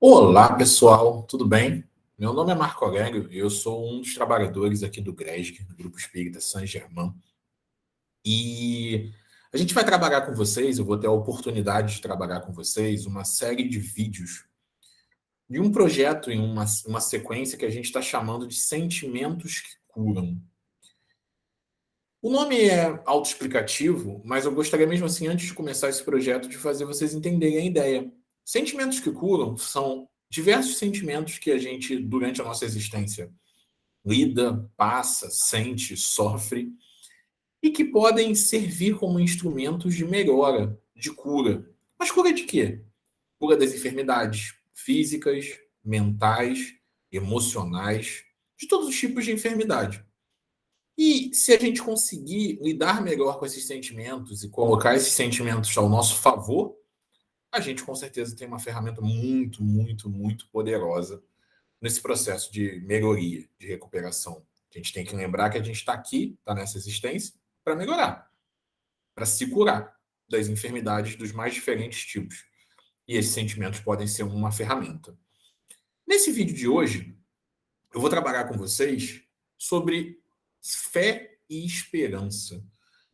Olá, pessoal, tudo bem? Meu nome é Marco Aurélio e eu sou um dos trabalhadores aqui do GRESG, do Grupo Espírita Saint-Germain. E a gente vai trabalhar com vocês, eu vou ter a oportunidade de trabalhar com vocês uma série de vídeos de um projeto em uma sequência que a gente está chamando de Sentimentos que Curam. O nome é autoexplicativo, mas eu gostaria mesmo assim, antes de começar esse projeto, de fazer vocês entenderem a ideia. Sentimentos que curam são diversos sentimentos que a gente, durante a nossa existência, lida, passa, sente, sofre, e que podem servir como instrumentos de melhora, de cura. Mas cura de quê? Cura das enfermidades físicas, mentais, emocionais, de todos os tipos de enfermidade. E se a gente conseguir lidar melhor com esses sentimentos e colocar esses sentimentos ao nosso favor, a gente com certeza tem uma ferramenta muito, muito, muito poderosa nesse processo de melhoria, de recuperação. A gente tem que lembrar que a gente está aqui, está nessa existência, para melhorar, para se curar das enfermidades dos mais diferentes tipos. E esses sentimentos podem ser uma ferramenta. Nesse vídeo de hoje, eu vou trabalhar com vocês sobre fé e esperança.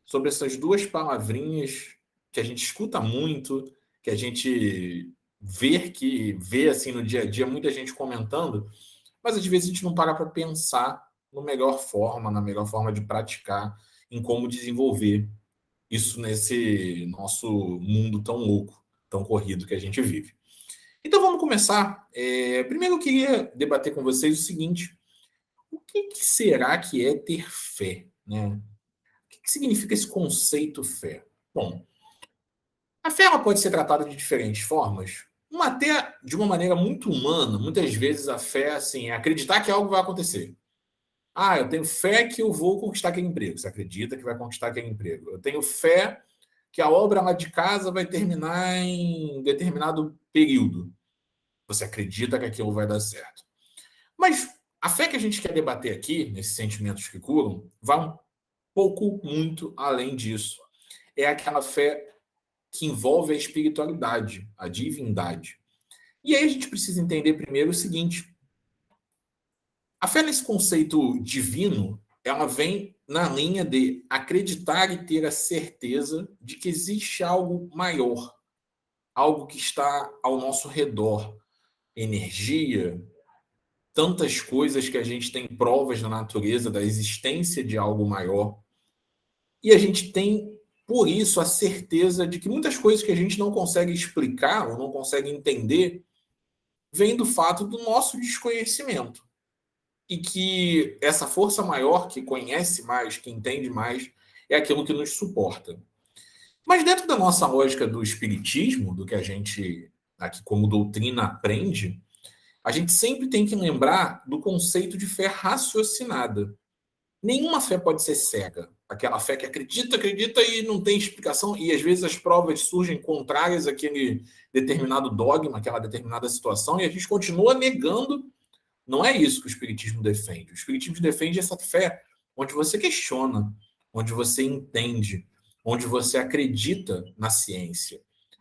Sobre essas duas palavrinhas que a gente escuta muito, que a gente vê assim no dia a dia, muita gente comentando, mas às vezes a gente não para pensar na melhor forma de praticar, em como desenvolver isso nesse nosso mundo tão louco, tão corrido que a gente vive. Então vamos começar. Primeiro eu queria debater com vocês o seguinte: o que será que é ter fé, né? O que significa esse conceito fé? Bom, a fé ela pode ser tratada de diferentes formas. Até de uma maneira muito humana, muitas vezes a fé assim, é acreditar que algo vai acontecer. Ah, eu tenho fé que eu vou conquistar aquele emprego. Você acredita que vai conquistar aquele emprego. Eu tenho fé que a obra lá de casa vai terminar em determinado período. Você acredita que aquilo vai dar certo. Mas a fé que a gente quer debater aqui, nesses sentimentos que curam, vai um pouco, muito além disso. É aquela fé que envolve a espiritualidade, a divindade. E aí a gente precisa entender primeiro o seguinte: a fé nesse conceito divino, ela vem na linha de acreditar e ter a certeza de que existe algo maior, algo que está ao nosso redor, energia, tantas coisas que a gente tem provas na natureza da existência de algo maior. E a gente tem, por isso, a certeza de que muitas coisas que a gente não consegue explicar ou não consegue entender vem do fato do nosso desconhecimento. E que essa força maior, que conhece mais, que entende mais, é aquilo que nos suporta. Mas dentro da nossa lógica do espiritismo, do que a gente aqui como doutrina aprende, a gente sempre tem que lembrar do conceito de fé raciocinada. Nenhuma fé pode ser cega. Aquela fé que acredita, acredita e não tem explicação, e às vezes as provas surgem contrárias àquele determinado dogma, àquela determinada situação, e a gente continua negando. Não é isso que o Espiritismo defende. O Espiritismo defende essa fé onde você questiona, onde você entende, onde você acredita na ciência.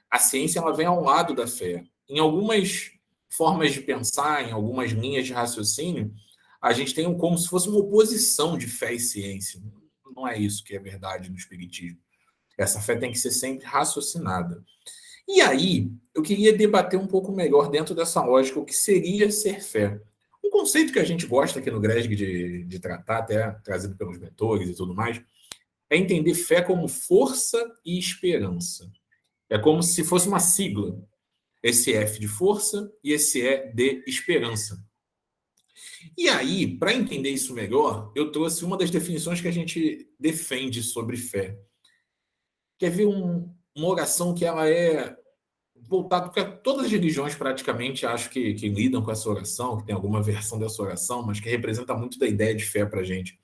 A ciência ela vem ao lado da fé. Em algumas formas de pensar, em algumas linhas de raciocínio, a gente tem como se fosse uma oposição de fé e ciência. Não é isso que é verdade no Espiritismo. Essa fé tem que ser sempre raciocinada. E aí, eu queria debater um pouco melhor dentro dessa lógica o que seria ser fé. Um conceito que a gente gosta aqui no GRESG de tratar, até trazido pelos mentores e tudo mais, é entender fé como força e esperança. É como se fosse uma sigla. Esse F de força e esse E de esperança. E aí, para entender isso melhor, eu trouxe uma das definições que a gente defende sobre fé. Quer ver uma oração que ela é voltada, porque todas as religiões praticamente acho que lidam com essa oração, que tem alguma versão dessa oração, mas que representa muito da ideia de fé para a gente,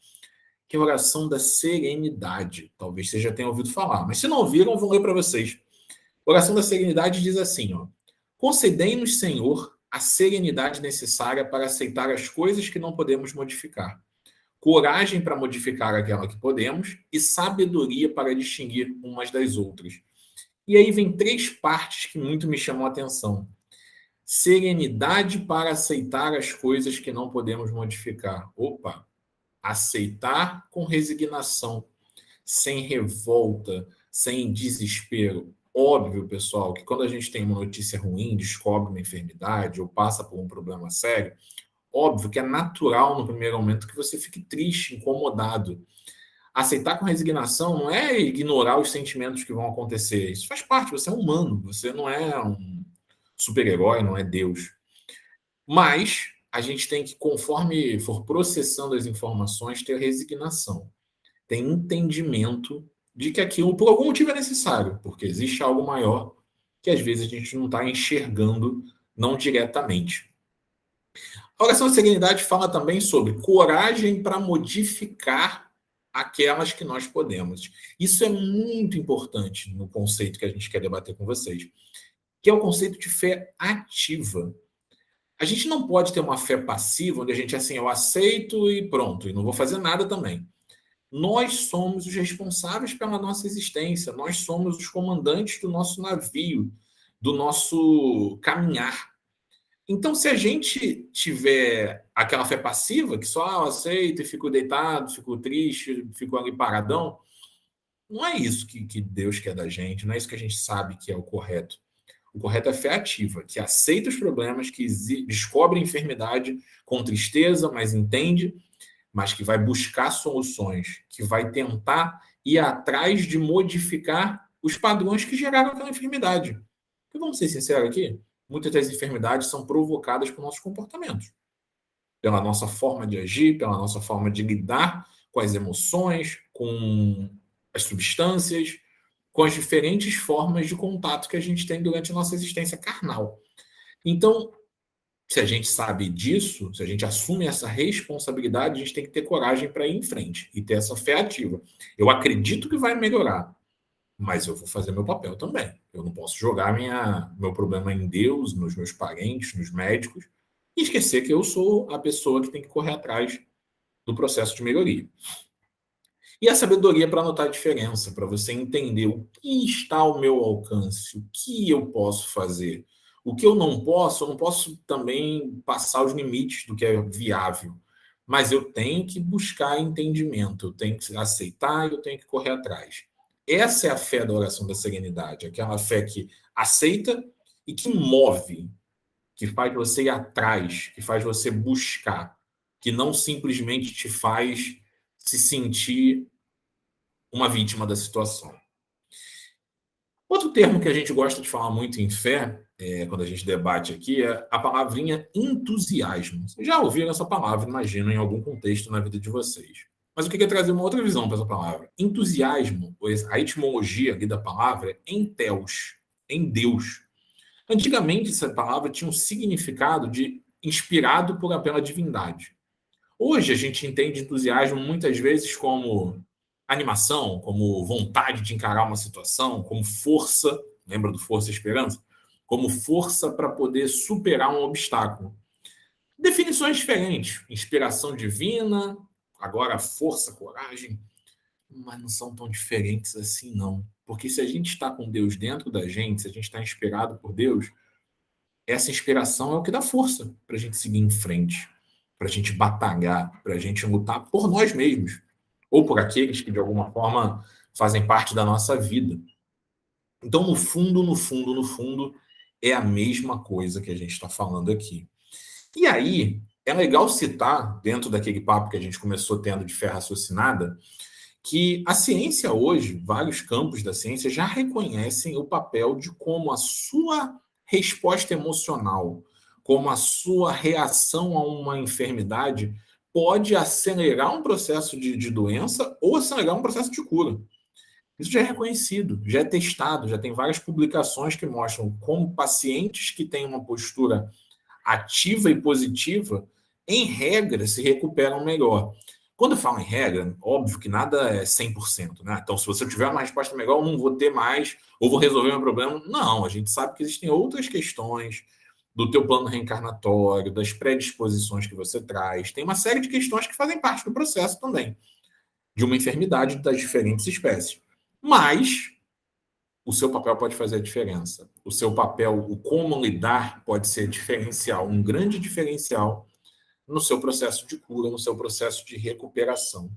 que é a oração da serenidade. Talvez você já tenha ouvido falar, mas se não ouviram, eu vou ler para vocês. A oração da serenidade diz assim, ó: concedei-nos, Senhor, a serenidade necessária para aceitar as coisas que não podemos modificar, coragem para modificar aquela que podemos e sabedoria para distinguir umas das outras. E aí vem três partes que muito me chamam a atenção. Serenidade para aceitar as coisas que não podemos modificar. Opa, aceitar com resignação, sem revolta, sem desespero. Óbvio, pessoal, que quando a gente tem uma notícia ruim, descobre uma enfermidade ou passa por um problema sério, óbvio que é natural no primeiro momento que você fique triste, incomodado. Aceitar com resignação não é ignorar os sentimentos que vão acontecer. Isso faz parte, você é humano, você não é um super-herói, não é Deus. Mas a gente tem que, conforme for processando as informações, ter resignação, ter entendimento de que aquilo, por algum motivo, é necessário, porque existe algo maior que às vezes a gente não está enxergando, não diretamente. A oração da serenidade fala também sobre coragem para modificar aquelas que nós podemos. Isso é muito importante no conceito que a gente quer debater com vocês, que é o conceito de fé ativa. A gente não pode ter uma fé passiva, onde a gente assim, eu aceito e pronto, e não vou fazer nada também. Nós somos os responsáveis pela nossa existência, nós somos os comandantes do nosso navio, do nosso caminhar. Então, se a gente tiver aquela fé passiva, que só eu aceito e fico deitado, fico triste, fico ali paradão, não é isso que Deus quer da gente, não é isso que a gente sabe que é o correto. O correto é fé ativa, que aceita os problemas, que descobre a enfermidade com tristeza, mas entende, mas que vai buscar soluções, que vai tentar ir atrás de modificar os padrões que geraram aquela enfermidade. Porque vamos ser sinceros aqui, muitas das enfermidades são provocadas por nossos comportamentos, pela nossa forma de agir, pela nossa forma de lidar com as emoções, com as substâncias, com as diferentes formas de contato que a gente tem durante a nossa existência carnal. Então, se a gente sabe disso, se a gente assume essa responsabilidade, a gente tem que ter coragem para ir em frente e ter essa fé ativa. Eu acredito que vai melhorar, mas eu vou fazer meu papel também. Eu não posso jogar meu problema em Deus, nos meus parentes, nos médicos, e esquecer que eu sou a pessoa que tem que correr atrás do processo de melhoria. E a sabedoria para notar a diferença, para você entender o que está ao meu alcance, o que eu posso fazer. O que eu não posso também passar os limites do que é viável. Mas eu tenho que buscar entendimento, eu tenho que aceitar, eu tenho que correr atrás. Essa é a fé da oração da serenidade, aquela fé que aceita e que move, que faz você ir atrás, que faz você buscar, que não simplesmente te faz se sentir uma vítima da situação. Outro termo que a gente gosta de falar muito em fé, quando a gente debate aqui, é a palavrinha entusiasmo. Vocês já ouviram essa palavra, imagino, em algum contexto na vida de vocês. Mas eu queria trazer uma outra visão para essa palavra. Entusiasmo, pois a etimologia ali da palavra é enteos, em Deus. Antigamente, essa palavra tinha um significado de inspirado pela divindade. Hoje, a gente entende entusiasmo muitas vezes como animação, como vontade de encarar uma situação, como força, lembra do Força e Esperança? Como força para poder superar um obstáculo. Definições diferentes, inspiração divina, agora força, coragem, mas não são tão diferentes assim, não. Porque se a gente está com Deus dentro da gente, se a gente está inspirado por Deus, essa inspiração é o que dá força para a gente seguir em frente, para a gente batalhar, para a gente lutar por nós mesmos, ou por aqueles que de alguma forma fazem parte da nossa vida. Então, no fundo, no fundo, no fundo, é a mesma coisa que a gente está falando aqui. E aí, é legal citar, dentro daquele papo que a gente começou tendo de fé raciocinada, que a ciência hoje, vários campos da ciência já reconhecem o papel de como a sua resposta emocional, como a sua reação a uma enfermidade pode acelerar um processo de doença ou acelerar um processo de cura. Isso já é reconhecido, já é testado, já tem várias publicações que mostram como pacientes que têm uma postura ativa e positiva, em regra, se recuperam melhor. Quando eu falo em regra, óbvio que nada é 100%, né? Então, se você tiver uma resposta melhor, eu não vou ter mais, ou vou resolver meu problema. Não, a gente sabe que existem outras questões do teu plano reencarnatório, das predisposições que você traz. Tem uma série de questões que fazem parte do processo também, de uma enfermidade das diferentes espécies. Mas o seu papel pode fazer a diferença. O seu papel, o como lidar, pode ser diferencial, um grande diferencial no seu processo de cura, no seu processo de recuperação,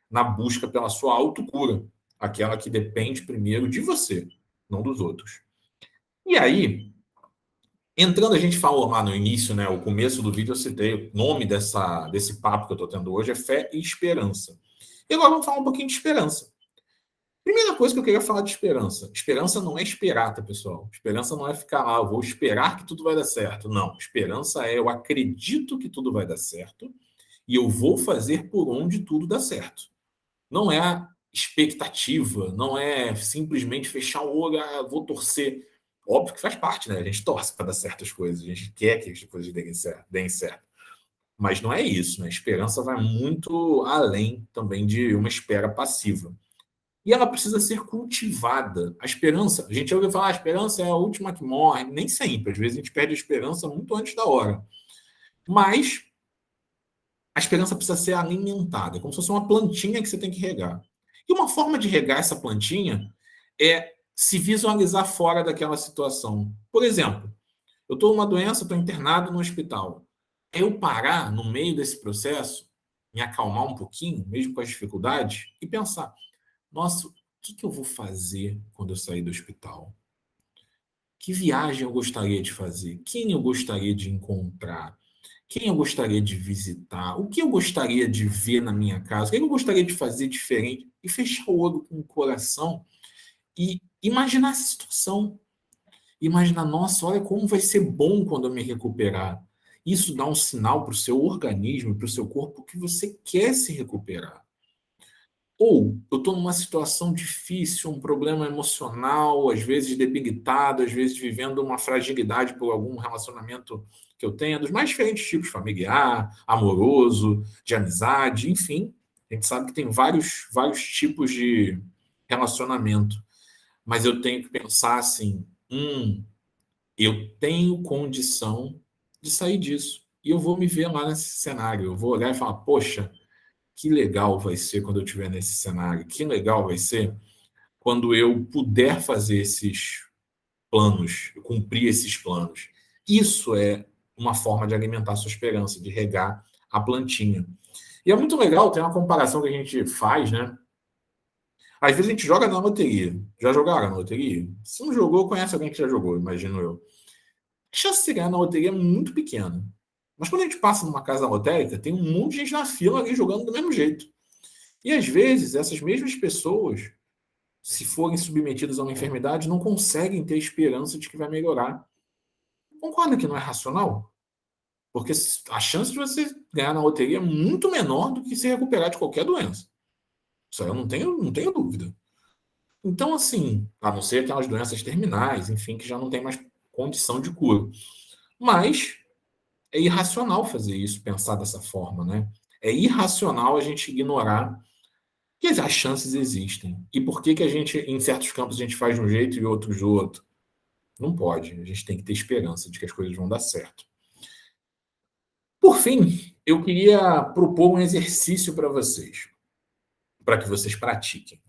na busca pela sua autocura, aquela que depende primeiro de você, não dos outros. E aí, entrando, a gente falou lá no início, né, o começo do vídeo eu citei, o nome desse papo que eu estou tendo hoje é fé e esperança. E agora vamos falar um pouquinho de esperança. Primeira coisa que eu queria falar de esperança. Esperança não é esperar, tá, pessoal? Esperança não é ficar lá, eu vou esperar que tudo vai dar certo. Não, esperança é eu acredito que tudo vai dar certo e eu vou fazer por onde tudo dá certo. Não é expectativa, não é simplesmente fechar o olho, vou torcer. Óbvio que faz parte, né? A gente torce para dar certas coisas, a gente quer que as coisas deem certo. Mas não é isso, né? A esperança vai muito além também de uma espera passiva. E ela precisa ser cultivada. A esperança, a gente ouve falar, a esperança é a última que morre. Nem sempre, às vezes a gente perde a esperança muito antes da hora. Mas a esperança precisa ser alimentada, como se fosse uma plantinha que você tem que regar. E uma forma de regar essa plantinha é se visualizar fora daquela situação. Por exemplo, eu estou numa doença, estou internado no hospital. Eu parar no meio desse processo, me acalmar um pouquinho, mesmo com as dificuldades, e pensar: nossa, o que eu vou fazer quando eu sair do hospital? Que viagem eu gostaria de fazer? Quem eu gostaria de encontrar? Quem eu gostaria de visitar? O que eu gostaria de ver na minha casa? O que eu gostaria de fazer diferente? E fechar o olho com o coração e imaginar essa situação. Imaginar, nossa, olha como vai ser bom quando eu me recuperar. Isso dá um sinal para o seu organismo, para o seu corpo, que você quer se recuperar. Ou eu estou numa situação difícil, um problema emocional, às vezes debilitado, às vezes vivendo uma fragilidade por algum relacionamento que eu tenha, dos mais diferentes tipos, familiar, amoroso, de amizade, enfim. A gente sabe que tem vários tipos de relacionamento. Mas eu tenho que pensar assim, eu tenho condição de sair disso. E eu vou me ver lá nesse cenário. Eu vou olhar e falar, poxa, que legal vai ser quando eu estiver nesse cenário. Que legal vai ser quando eu puder fazer esses planos, cumprir esses planos. Isso é uma forma de alimentar a sua esperança, de regar a plantinha. E é muito legal, tem uma comparação que a gente faz, né? Às vezes a gente joga na loteria. Já jogaram na loteria? Se não jogou, conhece alguém que já jogou, imagino eu. A chance de ganhar na loteria é muito pequena. Mas quando a gente passa numa casa lotérica, tem um monte de gente na fila ali jogando do mesmo jeito. E às vezes, essas mesmas pessoas, se forem submetidas a uma enfermidade, não conseguem ter esperança de que vai melhorar. Concorda que não é racional? Porque a chance de você ganhar na loteria é muito menor do que se recuperar de qualquer doença. Isso aí eu não tenho dúvida. Então, assim, a não ser aquelas doenças terminais, enfim, que já não tem mais condição de cura. Mas é irracional fazer isso, pensar dessa forma, né? É irracional a gente ignorar que as chances existem. E por que que a gente, em certos campos, a gente faz de um jeito e em outros de outro? Não pode. A gente tem que ter esperança de que as coisas vão dar certo. Por fim, eu queria propor um exercício para que vocês pratiquem.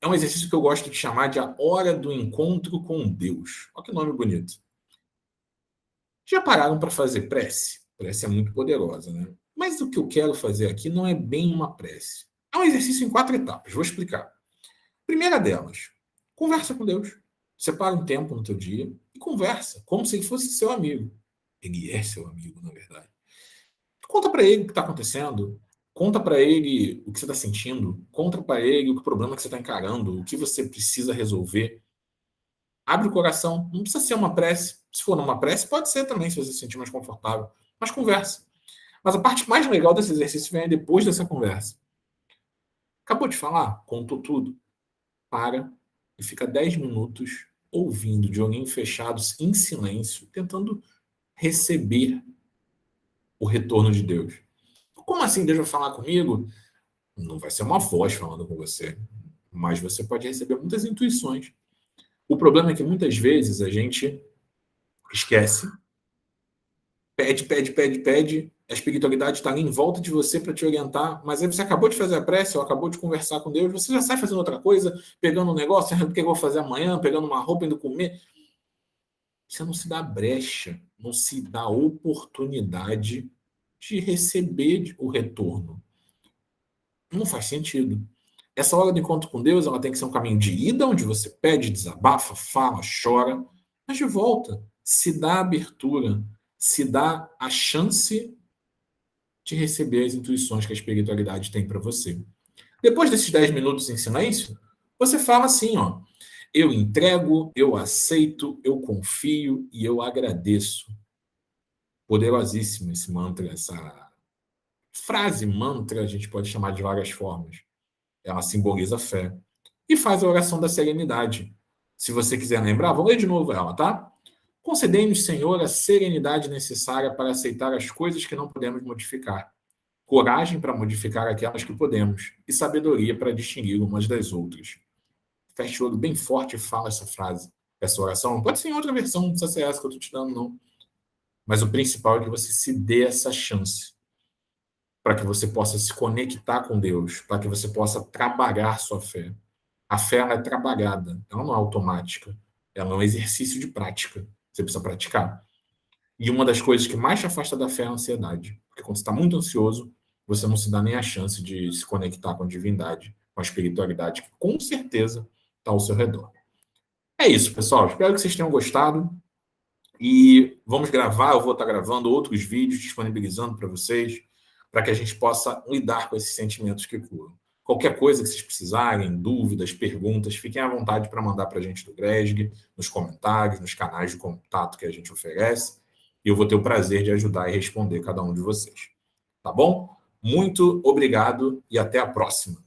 É um exercício que eu gosto de chamar de a hora do encontro com Deus. Olha que nome bonito. Já pararam para fazer prece? Prece é muito poderosa, né? Mas o que eu quero fazer aqui não é bem uma prece. É um exercício em 4 etapas. Vou explicar. Primeira delas, conversa com Deus. Separa um tempo no teu dia e conversa, como se ele fosse seu amigo. Ele é seu amigo, na verdade. Conta para ele o que está acontecendo. Conta para ele o que você está sentindo. Conta para ele o problema que você está encarando, o que você precisa resolver. Abre o coração. Não precisa ser uma prece. Se for uma prece, pode ser também, se você se sentir mais confortável. Mas conversa. Mas a parte mais legal desse exercício vem depois dessa conversa. Acabou de falar? Contou tudo. Para e fica 10 minutos ouvindo, de olhinhos fechados, em silêncio, tentando receber o retorno de Deus. Como assim Deus vai falar comigo? Não vai ser uma voz falando com você, mas você pode receber muitas intuições. O problema é que muitas vezes a gente esquece, pede, pede, pede, pede, A espiritualidade está ali em volta de você para te orientar, mas aí você acabou de fazer a prece, ou acabou de conversar com Deus, você já sai fazendo outra coisa, pegando um negócio, o que eu vou fazer amanhã, pegando uma roupa, indo comer. Você não se dá brecha, não se dá oportunidade de receber o retorno. Não faz sentido. Essa hora do encontro com Deus, ela tem que ser um caminho de ida, onde você pede, desabafa, fala, chora, mas de volta, se dá abertura, se dá a chance de receber as intuições que a espiritualidade tem para você. Depois desses 10 minutos em silêncio, você fala assim, ó, eu entrego, eu aceito, eu confio e eu agradeço. Poderosíssimo esse mantra, essa frase mantra, a gente pode chamar de várias formas. Ela simboliza fé. E faz a oração da serenidade. Se você quiser lembrar, vou ler de novo ela, tá? Concedei-nos, Senhor, a serenidade necessária para aceitar as coisas que não podemos modificar, coragem para modificar aquelas que podemos, e sabedoria para distinguir umas das outras. Feche o olho bem forte e fala essa frase, essa oração. Pode ser em outra versão, não precisa ser essa que eu estou te dando, não. Mas o principal é que você se dê essa chance para que você possa se conectar com Deus, para que você possa trabalhar sua fé. A fé ela é trabalhada, ela não é automática, ela é um exercício de prática. Você precisa praticar. E uma das coisas que mais te afasta da fé é a ansiedade. Porque quando você está muito ansioso, você não se dá nem a chance de se conectar com a divindade, com a espiritualidade, que com certeza está ao seu redor. É isso, pessoal. Espero que vocês tenham gostado. E vamos gravar, eu vou estar gravando outros vídeos, disponibilizando para vocês, para que a gente possa lidar com esses sentimentos que curam. Qualquer coisa que vocês precisarem, dúvidas, perguntas, fiquem à vontade para mandar para a gente do Greg, nos comentários, nos canais de contato que a gente oferece. E eu vou ter o prazer de ajudar e responder cada um de vocês. Tá bom? Muito obrigado e até a próxima.